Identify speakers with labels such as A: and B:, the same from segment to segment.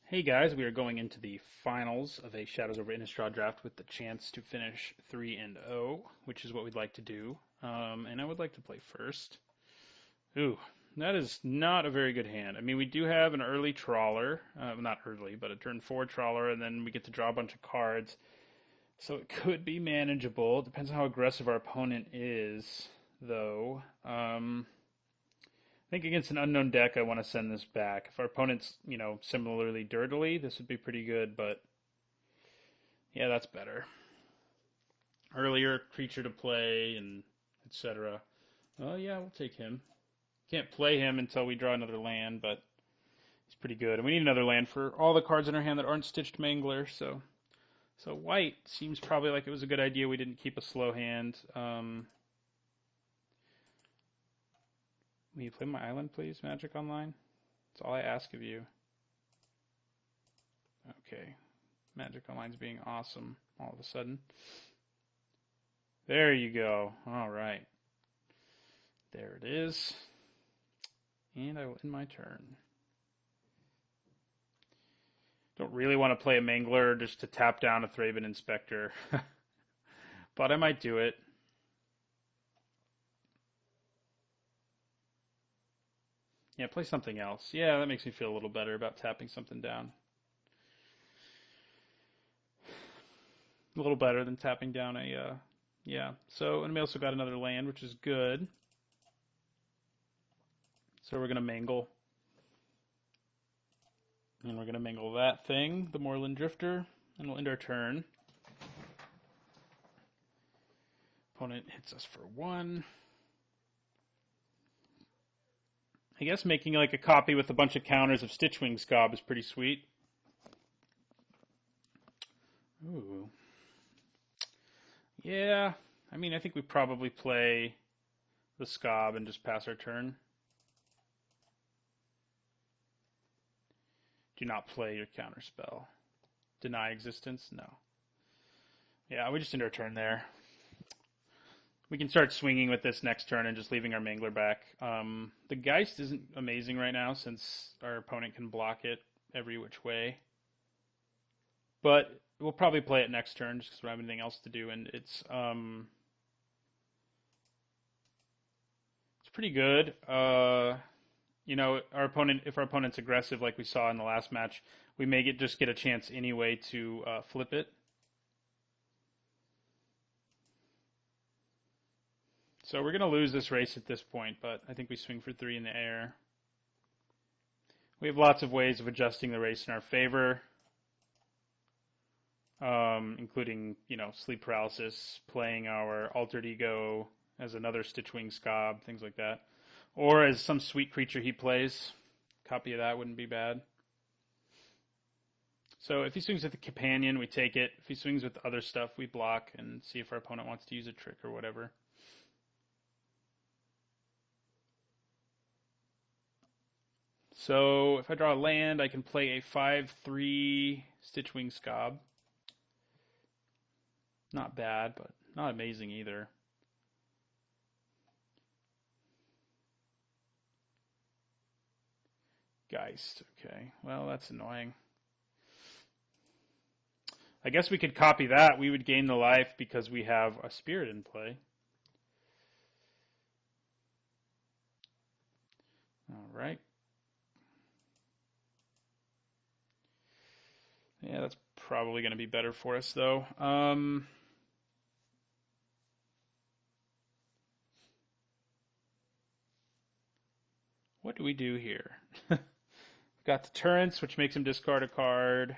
A: Hey guys, we are going into the finals of a Shadows over Innistrad draft with the chance to finish 3-0, which is what we'd like to do. And I would like to play first. Ooh, that is not a very good hand. I mean, we do have an early trawler, not early, but a turn 4 trawler, and then we get to draw a bunch of cards. So it could be manageable. It depends on how aggressive our opponent is, though. I think against an unknown deck, I want to send this back. If our opponent's, similarly dirtily, this would be pretty good, but yeah, that's better. Earlier creature to play and etc. Oh yeah, we'll take him. Can't play him until we draw another land, but he's pretty good. And we need another land for all the cards in our hand that aren't Stitched Mangler, so white seems probably like it was a good idea we didn't keep a slow hand. Will you play my island, please, Magic Online? That's all I ask of you. Okay. Magic Online's being awesome all of a sudden. There you go. All right. There it is. And I will end my turn. Don't really want to play a Mangler just to tap down a Thraben Inspector. But I might do it. Yeah, play something else. Yeah, that makes me feel a little better about tapping something down. A little better than tapping down a, yeah. So, and we also got another land, which is good. So we're going to mangle. And we're going to mangle that thing, the Moorland Drifter, and we'll end our turn. Opponent hits us for 1. I guess making like a copy with a bunch of counters of Stitchwing Scob is pretty sweet. Ooh. Yeah, I mean, I think we probably play the Scob and just pass our turn. Do not play your counterspell. Deny existence? No. Yeah, we just end our turn there. We can start swinging with this next turn and just leaving our Mangler back. The Geist isn't amazing right now since our opponent can block it every which way. But we'll probably play it next turn just because we don't have anything else to do. And it's pretty good. Our opponent, if our opponent's aggressive like we saw in the last match, we may just get a chance anyway to flip it. So we're going to lose this race at this point, but I think we swing for 3 in the air. We have lots of ways of adjusting the race in our favor, including, sleep paralysis, playing our altered ego as another Stitchwing Scob, things like that. Or as some sweet creature he plays. Copy of that wouldn't be bad. So if he swings with the companion, we take it. If he swings with other stuff, we block and see if our opponent wants to use a trick or whatever. So if I draw a land, I can play a 5/3 Stitchwing Scob. Not bad, but not amazing either. Geist, okay. Well, that's annoying. I guess we could copy that. We would gain the life because we have a spirit in play. All right. Yeah, that's probably going to be better for us, though. What do we do here? We've got Deterrence, which makes him discard a card.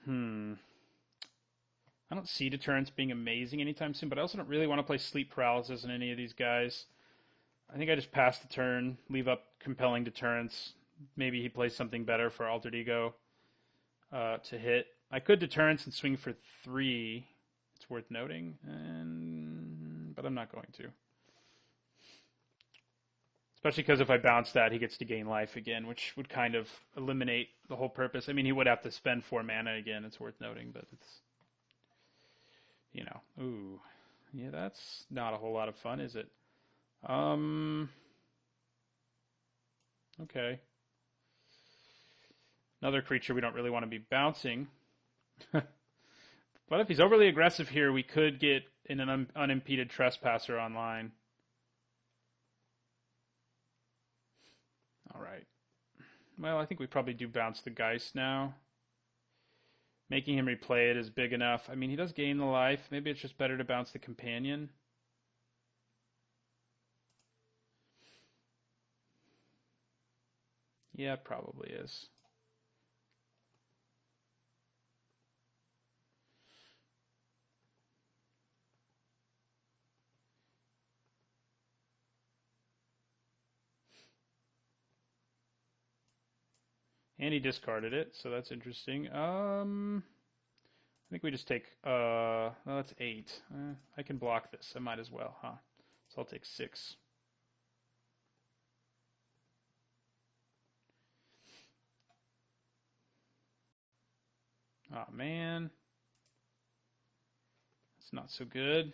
A: I don't see Deterrence being amazing anytime soon, but I also don't really want to play Sleep Paralysis on any of these guys. I think I just pass the turn, leave up Compelling Deterrence. Maybe he plays something better for Altered Ego to hit. I could Deterrence and swing for 3. It's worth noting, but I'm not going to. Especially because if I bounce that, he gets to gain life again, which would kind of eliminate the whole purpose. I mean, he would have to spend 4 mana again, it's worth noting, but it's, ooh. Yeah, that's not a whole lot of fun, is it? Okay. Another creature we don't really want to be bouncing. But if he's overly aggressive here, we could get an unimpeded trespasser online. All right. Well, I think we probably do bounce the Geist now. Making him replay it is big enough. I mean, he does gain the life. Maybe it's just better to bounce the Companion. Yeah, it probably is. And he discarded it, so that's interesting. I think we just take, well, that's 8. I can block this. I might as well, huh? So I'll take 6. Oh, man. It's not so good.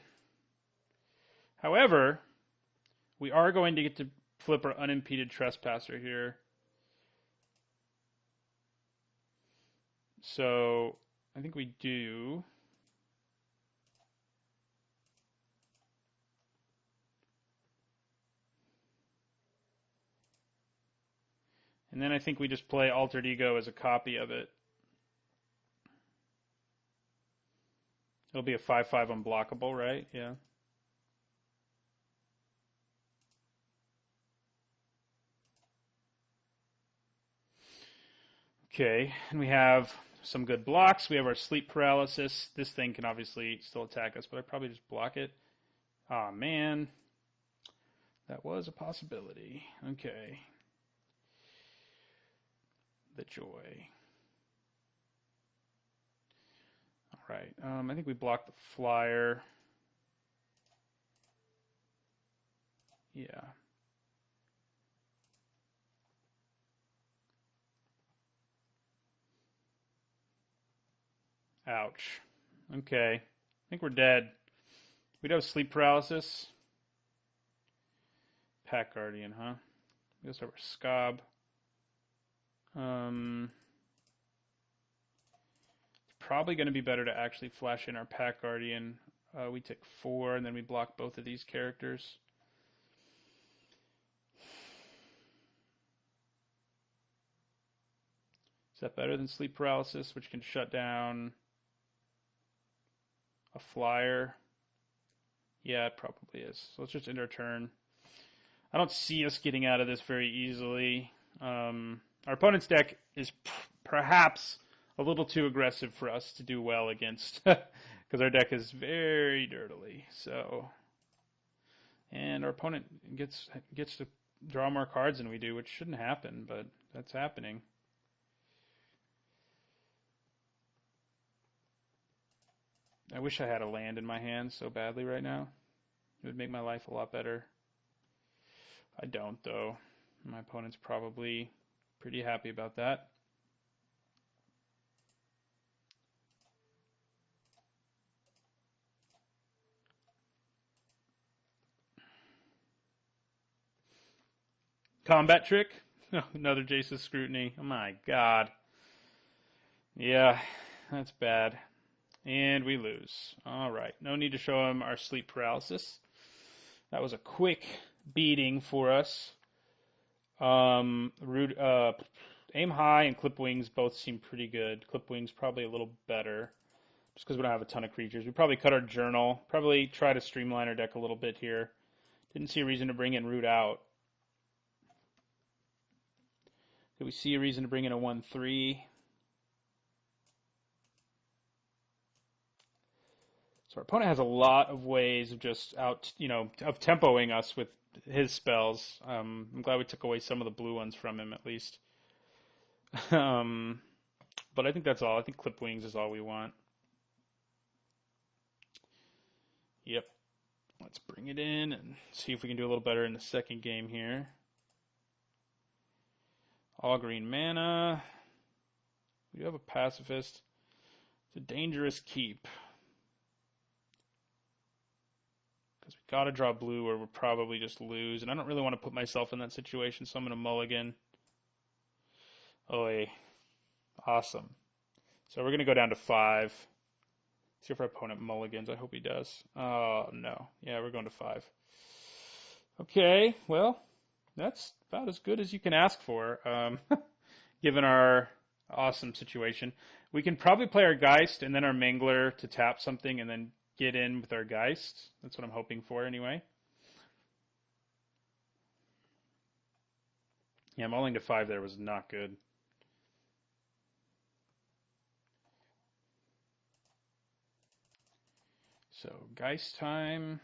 A: However, we are going to get to flip our unimpeded trespasser here. So I think we do. And then I think we just play Altered Ego as a copy of it. It'll be a 5/5 unblockable, right? Yeah. Okay, and we have some good blocks. We have our sleep paralysis. This thing can obviously still attack us, but I probably just block it. Aw, man. That was a possibility. Okay. The joy. All right. I think we blocked the flyer. Yeah. Ouch. Okay. I think we're dead. We'd have sleep paralysis. Pack Guardian, huh? We also have our Scob. It's probably going to be better to actually flash in our Pack Guardian. We take 4, and then we block both of these characters. Is that better than sleep paralysis, which can shut down a flyer? Yeah, it probably is. So let's just end our turn. I don't see us getting out of this very easily. Our opponent's deck is perhaps a little too aggressive for us to do well against, because our deck is very dirtily. So, and our opponent gets to draw more cards than we do, which shouldn't happen, but that's happening. I wish I had a land in my hand so badly right now. It would make my life a lot better. I don't, though. My opponent's probably pretty happy about that. Combat trick? Another Jace's Scrutiny. Oh my god. Yeah, that's bad. And we lose. Alright, no need to show him our sleep paralysis. That was a quick beating for us. Aim High and Clip Wings both seem pretty good. Clip Wings probably a little better, just because we don't have a ton of creatures. We probably cut our Journal. Probably try to streamline our deck a little bit here. Didn't see a reason to bring in Root Out. Did we see a reason to bring in a 1/3? So our opponent has a lot of ways of just of tempoing us with his spells. I'm glad we took away some of the blue ones from him at least. But I think that's all. I think Clip Wings is all we want. Yep. Let's bring it in and see if we can do a little better in the second game here. All green mana. We do have a Pacifist. It's a dangerous keep. Because we got to draw blue or we'll probably just lose. And I don't really want to put myself in that situation, so I'm going to mulligan. Oi. Awesome. So we're going to go down to 5. See if our opponent mulligans. I hope he does. Oh, no. Yeah, we're going to 5. Okay, well, that's about as good as you can ask for, given our awesome situation. We can probably play our Geist and then our Mangler to tap something and then get in with our Geist. That's what I'm hoping for anyway. Yeah, mulling to 5 there was not good. So, Geist time.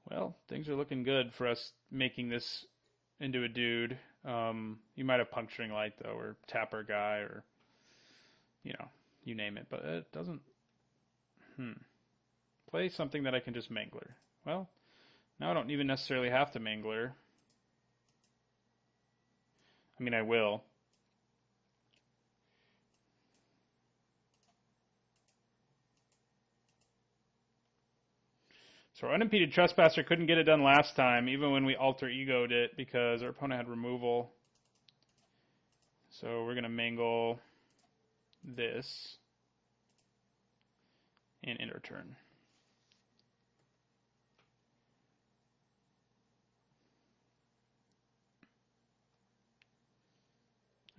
A: Well, things are looking good for us making this into a dude. You might have Puncturing Light, though, or Tapper Guy, or, you name it. But it doesn't... Play something that I can just Mangler. Well, now I don't even necessarily have to Mangler. I mean, I will. So our Unimpeded Trespasser couldn't get it done last time, even when we alter egoed it, because our opponent had removal. So we're going to mangle this and end our turn.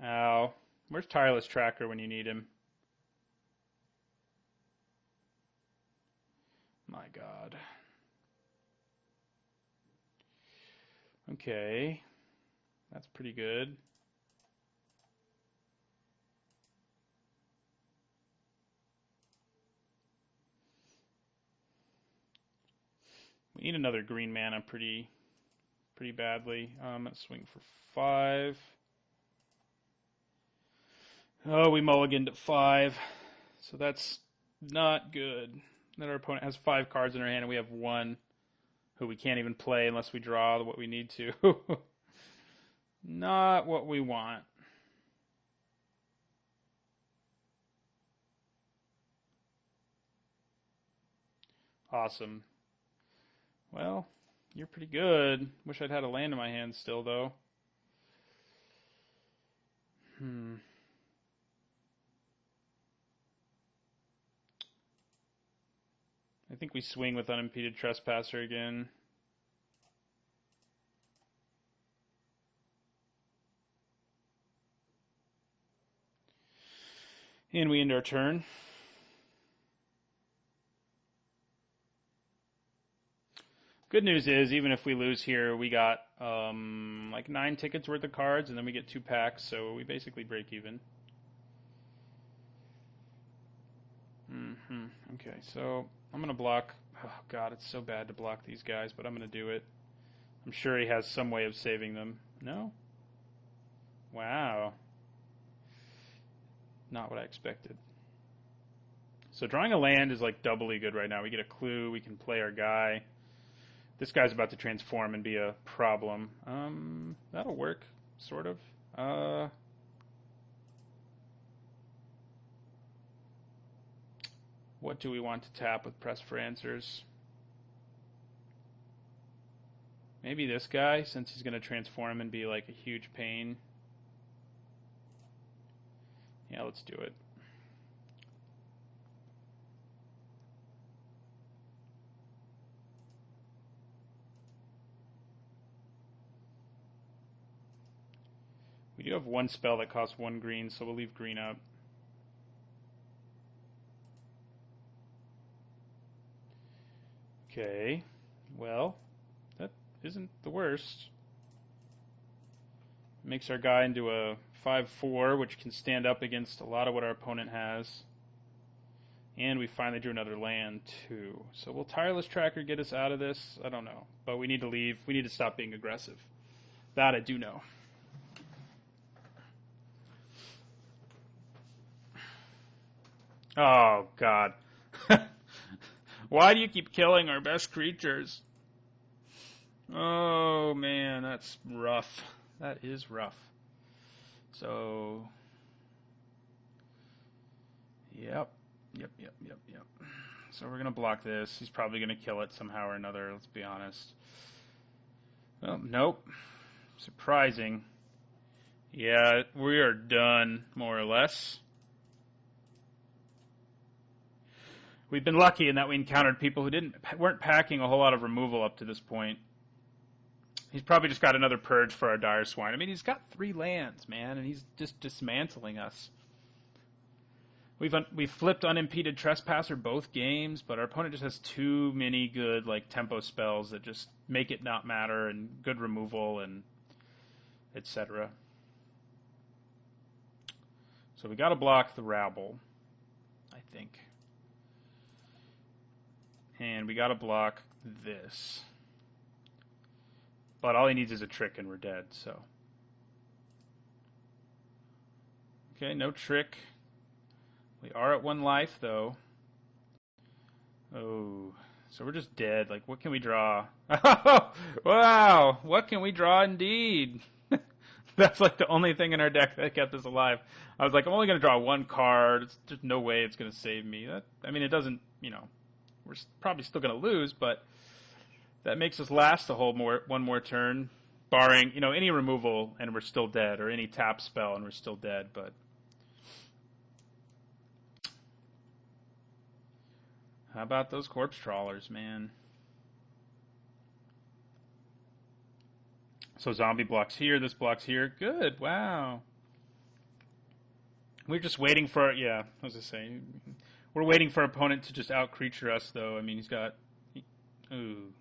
A: Ow. Where's Tireless Tracker when you need him? My God. Okay. That's pretty good. We need another green mana pretty badly. I'm going to swing for 5. Oh, we mulliganed at 5. So that's not good. Then our opponent has 5 cards in our hand and we have 1 who we can't even play unless we draw what we need to. Not what we want. Awesome. Well, you're pretty good. Wish I'd had a land in my hand still, though. I think we swing with Unimpeded Trespasser again. And we end our turn. Good news is, even if we lose here, we got like 9 tickets worth of cards, and then we get 2 packs, so we basically break even. Okay, so I'm going to block. Oh, God, it's so bad to block these guys, but I'm going to do it. I'm sure he has some way of saving them. No? Wow. Not what I expected. So drawing a land is like doubly good right now. We get a clue. We can play our guy. This guy's about to transform and be a problem. That'll work, sort of. What do we want to tap with Press for Answers? Maybe this guy, since he's going to transform and be like a huge pain. Yeah, let's do it. We do have 1 spell that costs 1 green, so we'll leave green up. Okay, well, that isn't the worst. Makes our guy into a 5/4, which can stand up against a lot of what our opponent has. And we finally drew another land, too. So will Tireless Tracker get us out of this? I don't know. But we need to leave. We need to stop being aggressive. That I do know. Oh, God. Why do you keep killing our best creatures? Oh, man, that's rough. That is rough. So, yep. So we're going to block this. He's probably going to kill it somehow or another, let's be honest. Oh, nope. Surprising. Yeah, we are done, more or less. We've been lucky in that we encountered people who weren't packing a whole lot of removal up to this point. He's probably just got another purge for our dire swine. I mean, he's got 3 lands, man, and he's just dismantling us. We've flipped Unimpeded Trespasser both games, but our opponent just has too many good like tempo spells that just make it not matter, and good removal and etc. So we got to block the rabble, I think, and we got to block this. But all he needs is a trick, and we're dead. So okay, no trick. We are at 1 life, though. Oh, so we're just dead. Like, what can we draw? Wow, what can we draw indeed? That's like the only thing in our deck that kept us alive. I was like, I'm only going to draw 1 card. There's no way it's going to save me. I mean, it doesn't, we're probably still going to lose, but that makes us last one more turn, barring, any removal and we're still dead, or any tap spell and we're still dead, but... How about those corpse trawlers, man? So zombie blocks here, this blocks here. Good, wow. We're just waiting for, I was just saying, we're waiting for our opponent to just out-creature us, though. I mean, he's got, ooh,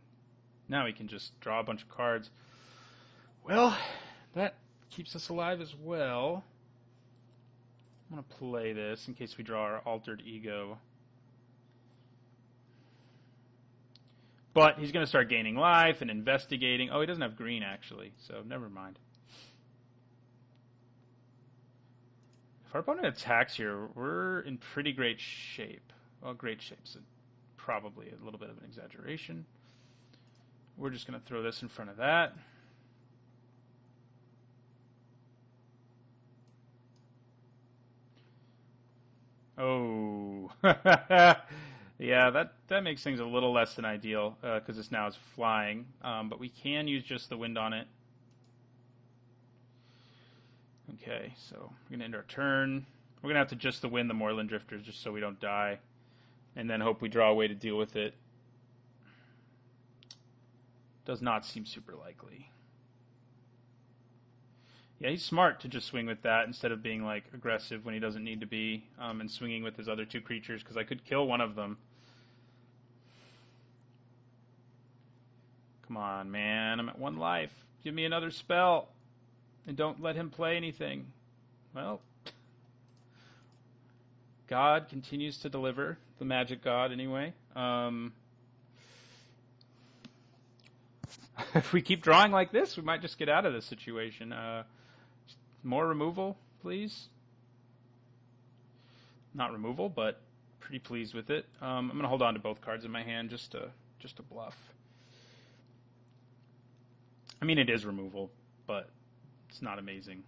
A: now he can just draw a bunch of cards. Well, that keeps us alive as well. I'm going to play this in case we draw our Altered Ego. But he's going to start gaining life and investigating. Oh, he doesn't have green, actually, so never mind. If our opponent attacks here, we're in pretty great shape. Well, great shape's probably a little bit of an exaggeration. We're just going to throw this in front of that. Oh. Yeah, that makes things a little less than ideal, because this now is flying. But we can use just the wind on it. Okay, so we're going to end our turn. We're going to have to just the wind the Moorland Drifters just so we don't die. And then hope we draw a way to deal with it. Does not seem super likely. Yeah, he's smart to just swing with that instead of being like aggressive when he doesn't need to be, and swinging with his other 2 creatures, because I could kill one of them. Come on, man. I'm at 1 life. Give me another spell. And don't let him play anything. Well, God continues to deliver. The magic god, anyway. If we keep drawing like this, we might just get out of this situation. More removal, please. Not removal, but pretty pleased with it. I'm going to hold on to both cards in my hand just to bluff. I mean, it is removal, but it's not amazing.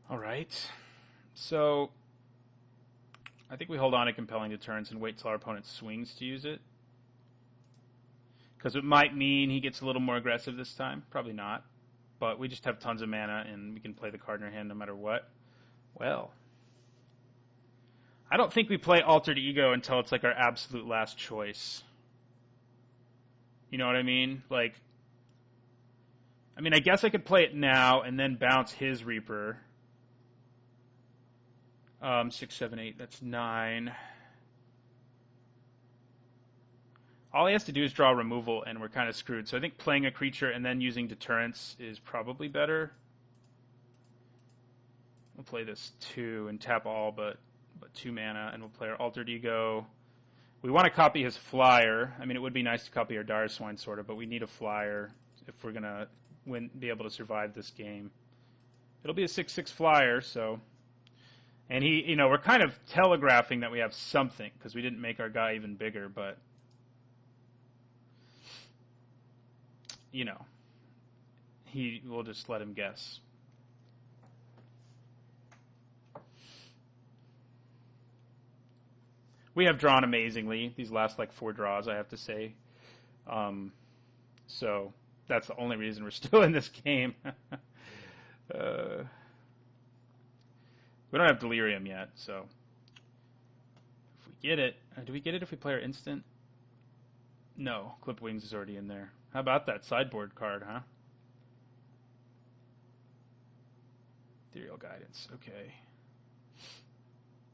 A: All right. So I think we hold on to Compelling Deterrence and wait till our opponent swings to use it. Because it might mean he gets a little more aggressive this time. Probably not. But we just have tons of mana, and we can play the card in our hand no matter what. Well, I don't think we play Altered Ego until it's like our absolute last choice. You know what I mean? Like, I mean, I guess I could play it now and then bounce his Reaper. 6, 7, 8, that's 9. All he has to do is draw removal, and we're kind of screwed. So I think playing a creature and then using Deterrence is probably better. We'll play this 2 and tap all but 2 mana, and we'll play our Altered Ego. We want to copy his flyer. I mean, it would be nice to copy our Dire Swine, sort of, but we need a flyer if we're going to be able to survive this game. It'll be a 6/6 flyer, so... And he, we're kind of telegraphing that we have something, because we didn't make our guy even bigger, but... he will just let him guess. We have drawn amazingly these last like 4 draws, I have to say. So that's the only reason we're still in this game. We don't have Delirium yet, so if we get it, do we get it if we play our instant? No, Clip Wings is already in there. How about that sideboard card, huh? Ethereal Guidance, okay.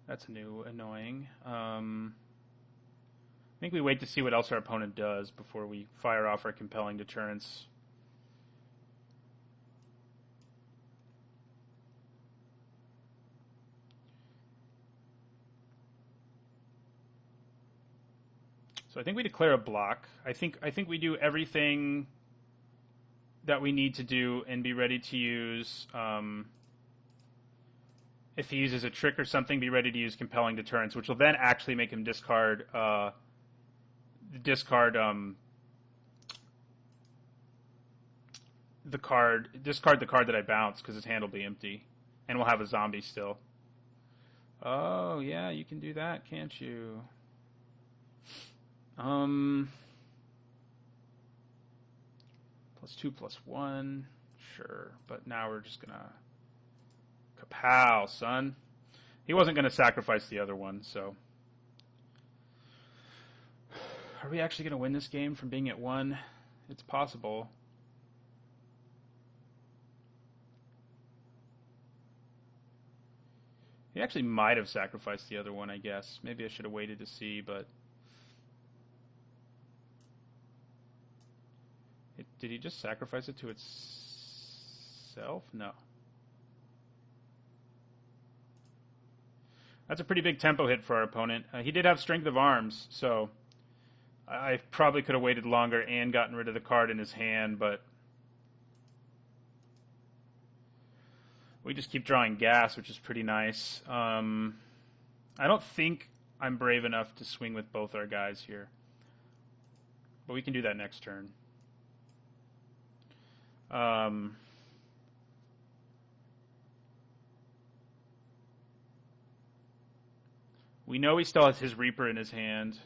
A: That's new, annoying. I think we wait to see what else our opponent does before we fire off our compelling deterrence. So I think we declare a block. I think we do everything that we need to do and be ready to use. If he uses a trick or something, be ready to use compelling deterrence, which will then actually make him discard the card that I bounce because his hand will be empty, and we'll have a zombie still. Oh yeah, you can do that, can't you? +2/+1, sure, but now we're just gonna kapow, son. He wasn't gonna sacrifice the other one, so. Are we actually gonna win this game from being at 1? It's possible. He actually might have sacrificed the other one, I guess. Maybe I should have waited to see, but. Did he just sacrifice it to itself? No. That's a pretty big tempo hit for our opponent. He did have strength of arms, so I probably could have waited longer and gotten rid of the card in his hand, but we just keep drawing gas, which is pretty nice. I don't think I'm brave enough to swing with both our guys here, but we can do that next turn. We know he still has his Reaper in his hand.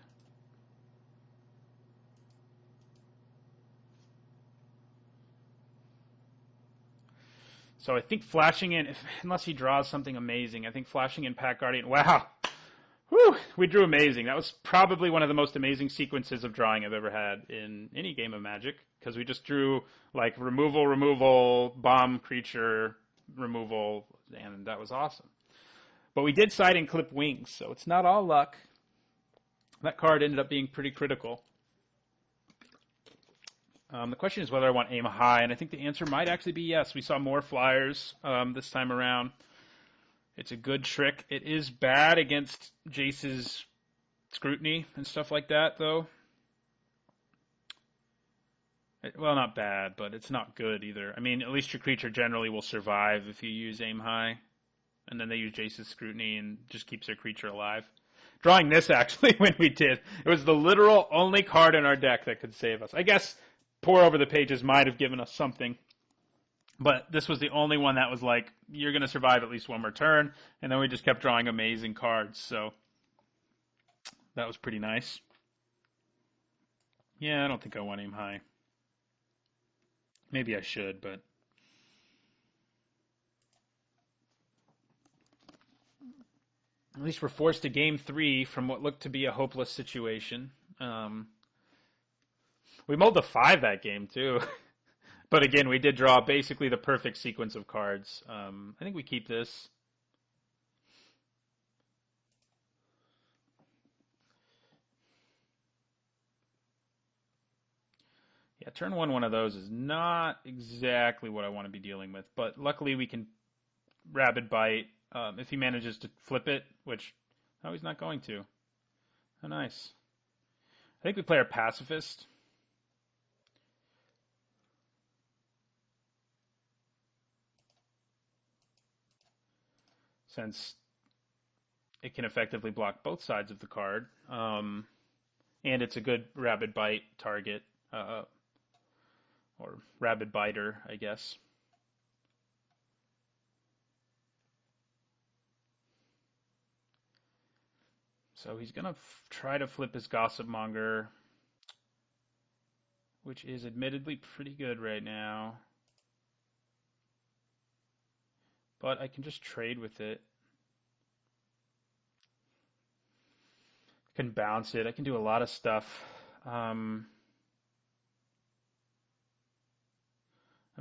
A: So I think flashing in, unless he draws something amazing, I think flashing in Pack Guardian, wow. Whew, we drew amazing. That was probably one of the most amazing sequences of drawing I've ever had in any game of Magic, because we just drew like removal, bomb creature, removal, and that was awesome. But we did side and Clip Wings, so it's not all luck. That card ended up being pretty critical. The question is whether I want aim high, and I think the answer might actually be yes. We saw more flyers this time around. It's a good trick. It is bad against Jace's scrutiny and stuff like that, though. Well, not bad, but it's not good either. I mean, at least your creature generally will survive if you use aim high. And then they use Jace's scrutiny and just keeps their creature alive. Drawing this, actually, when we did, it was the literal only card in our deck that could save us. I guess Pour Over the Pages might have given us something. But this was the only one that was like, you're going to survive at least one more turn. And then we just kept drawing amazing cards. So that was pretty nice. Yeah, I don't think I want aim high. Maybe I should, but. At least we're forced to game 3 from what looked to be a hopeless situation. We mulled the 5 that game, too. But again, we did draw basically the perfect sequence of cards. I think we keep this. Yeah, turn 1 of those is not exactly what I want to be dealing with. But luckily we can Rabid Bite if he manages to flip it, which, no, he's not going to. Oh, nice. I think we play our Pacifist. Since it can effectively block both sides of the card. And it's a good Rabid Bite target. or rabid biter, I guess. So he's going to try to flip his Gossip Monger, which is admittedly pretty good right now. But I can just trade with it. I can bounce it. I can do a lot of stuff. I'm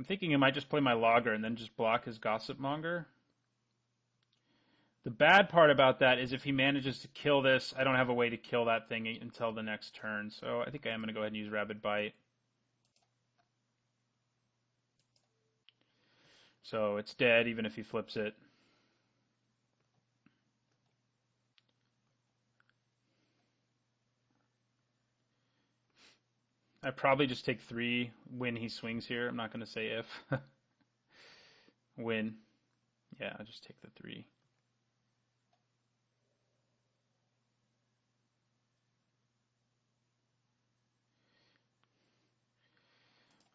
A: thinking I might just play my Logger and then just block his Gossip Monger. The bad part about that is if he manages to kill this, I don't have a way to kill that thing until the next turn. So I think I am going to go ahead and use Rabid Bite. So it's dead even if he flips it. I probably just take 3 when he swings here. I'm not going to say if. Win. Yeah, I'll just take the 3.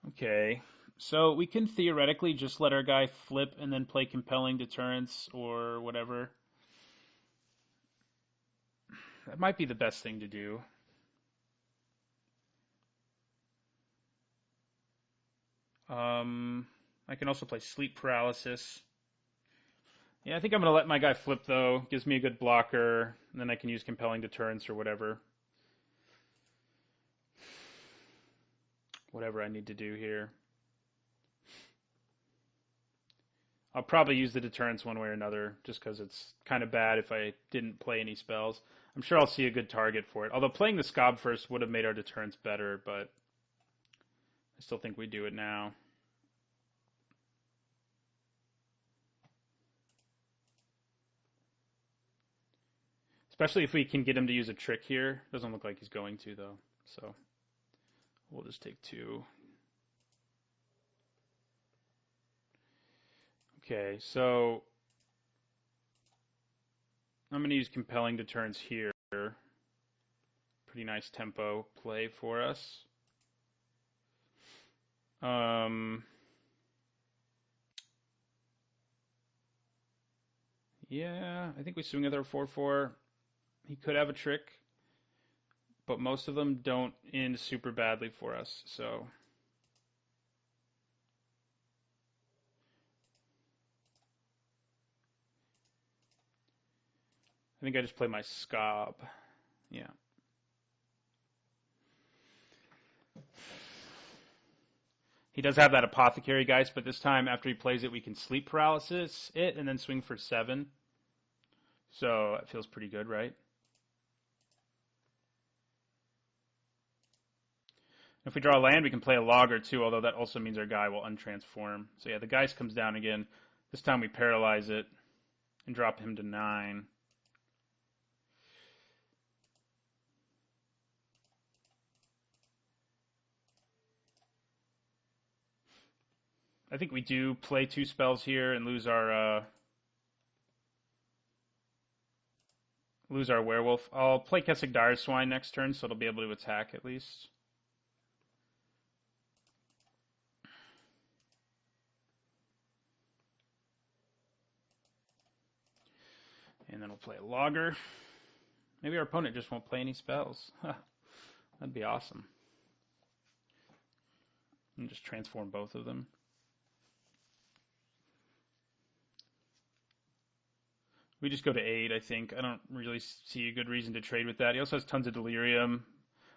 A: Okay, so we can theoretically just let our guy flip and then play Compelling Deterrence or whatever. That might be the best thing to do. I can also play Sleep Paralysis. Yeah, I think I'm going to let my guy flip, though. Gives me a good blocker, and then I can use Compelling Deterrence or whatever. Whatever I need to do here. I'll probably use the Deterrence one way or another, just because it's kind of bad if I didn't play any spells. I'm sure I'll see a good target for it. Although playing the Scob first would have made our Deterrence better, but I still think we do it now. Especially if we can get him to use a trick here. Doesn't look like he's going to, though. So we'll just take 2. Okay, so I'm going to use Compelling Deterrence here. Pretty nice tempo play for us. Yeah, I think we swing with our 4/4. He could have a trick, but most of them don't end super badly for us, so. I think I just play my Scob. Yeah. He does have that Apothecary Geist, but this time after he plays it, we can Sleep Paralysis it and then swing for 7. So it feels pretty good, right? If we draw a land, we can play a Logger too, although that also means our guy will untransform. So yeah, the Geist comes down again. This time we paralyze it and drop him to 9. I think we do play 2 spells here and lose our Werewolf. I'll play Kessig Dire Swine next turn, so it'll be able to attack at least. And then we'll play a Logger. Maybe our opponent just won't play any spells. That'd be awesome. And just transform both of them. We just go to 8, I think. I don't really see a good reason to trade with that. He also has tons of Delirium,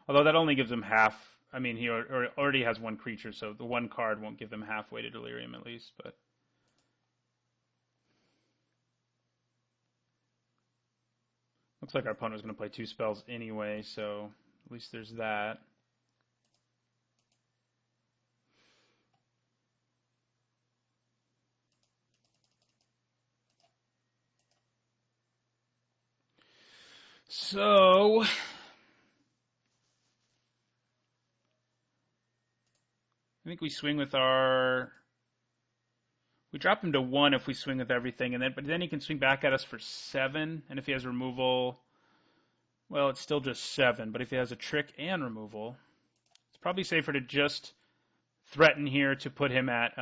A: although that only gives him half. I mean, he already has 1 creature, so the 1 card won't give him halfway to Delirium at least. But looks like our opponent was going to play 2 spells anyway, so at least there's that. So I think we swing with our. We drop him to 1 if we swing with everything, but then he can swing back at us for 7. And if he has removal, well, it's still just 7. But if he has a trick and removal, it's probably safer to just threaten here to put him at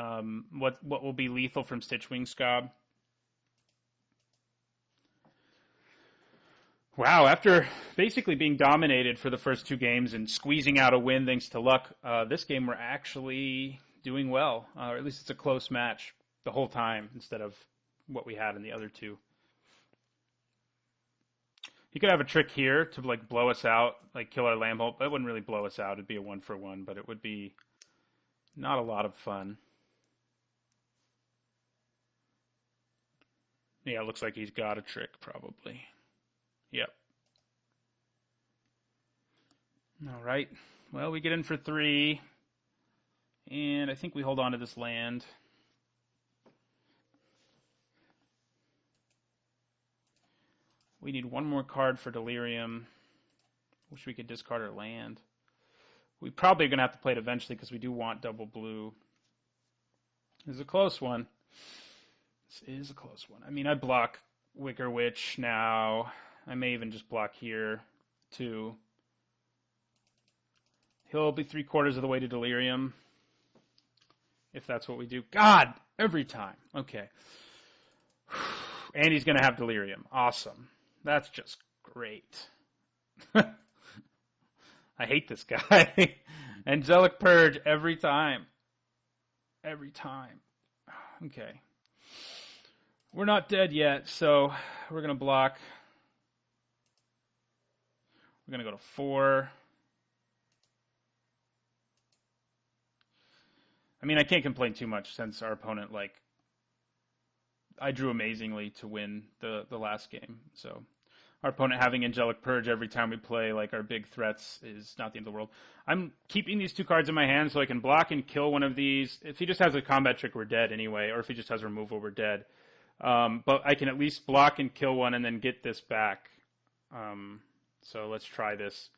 A: what will be lethal from Stitchwing Scob. Wow, after basically being dominated for the first 2 games and squeezing out a win thanks to luck, this game we're actually doing well. Or at least it's a close match the whole time instead of what we had in the other 2. He could have a trick here to like blow us out, like kill our Lambholt. That wouldn't really blow us out. It'd be a 1-for-1, but it would be not a lot of fun. Yeah, it looks like he's got a trick probably. Yep. All right. Well, we get in for 3. And I think we hold on to this land. We need 1 more card for Delirium. Wish we could discard our land. We probably are going to have to play it eventually because we do want double blue. This is a close one. This is a close one. I mean, I block Wicker Witch now. I may even just block here, too. He'll be 3/4 of the way to Delirium, if that's what we do. God, every time. Okay. And he's going to have Delirium. Awesome. That's just great. I hate this guy. Angelic Purge every time. Every time. Okay. We're not dead yet, so we're going to block. We're going to go to 4. I mean, I can't complain too much since our opponent, like, I drew amazingly to win the last game. So our opponent having Angelic Purge every time we play, like, our big threats is not the end of the world. I'm keeping these 2 cards in my hand so I can block and kill one of these. If he just has a combat trick, we're dead anyway. Or if he just has removal, we're dead. But I can at least block and kill one and then get this back. So let's try this.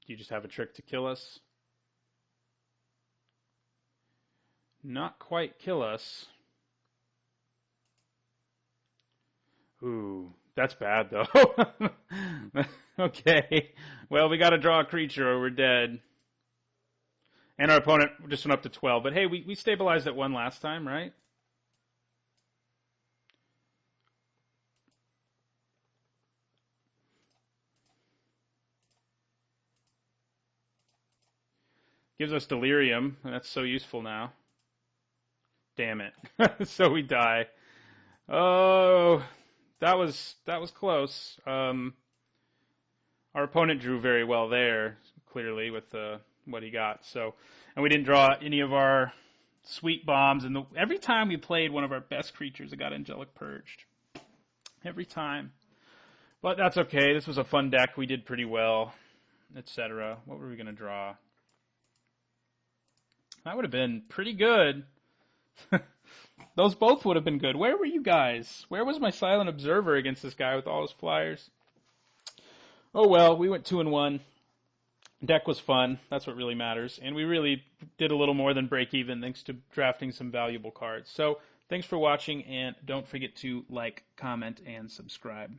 A: Do you just have a trick to kill us? Not quite kill us. Ooh, that's bad though. Okay. Well, we got to draw a creature or we're dead. And our opponent just went up to 12. But hey, we stabilized at 1 last time, right? Gives us Delirium, and that's so useful now. Damn it. So we die. Oh, that was close. Our opponent drew very well there, clearly, with what he got. So, and we didn't draw any of our sweet bombs. And every time we played one of our best creatures, it got Angelic Purged. Every time. But that's okay. This was a fun deck. We did pretty well, etc. What were we going to draw? That would have been pretty good. Those both would have been good. Where were you guys? Where was my Silent Observer against this guy with all his flyers? Oh well, we went 2-1. Deck was fun. That's what really matters. And we really did a little more than break even thanks to drafting some valuable cards. So thanks for watching, and don't forget to like, comment, and subscribe.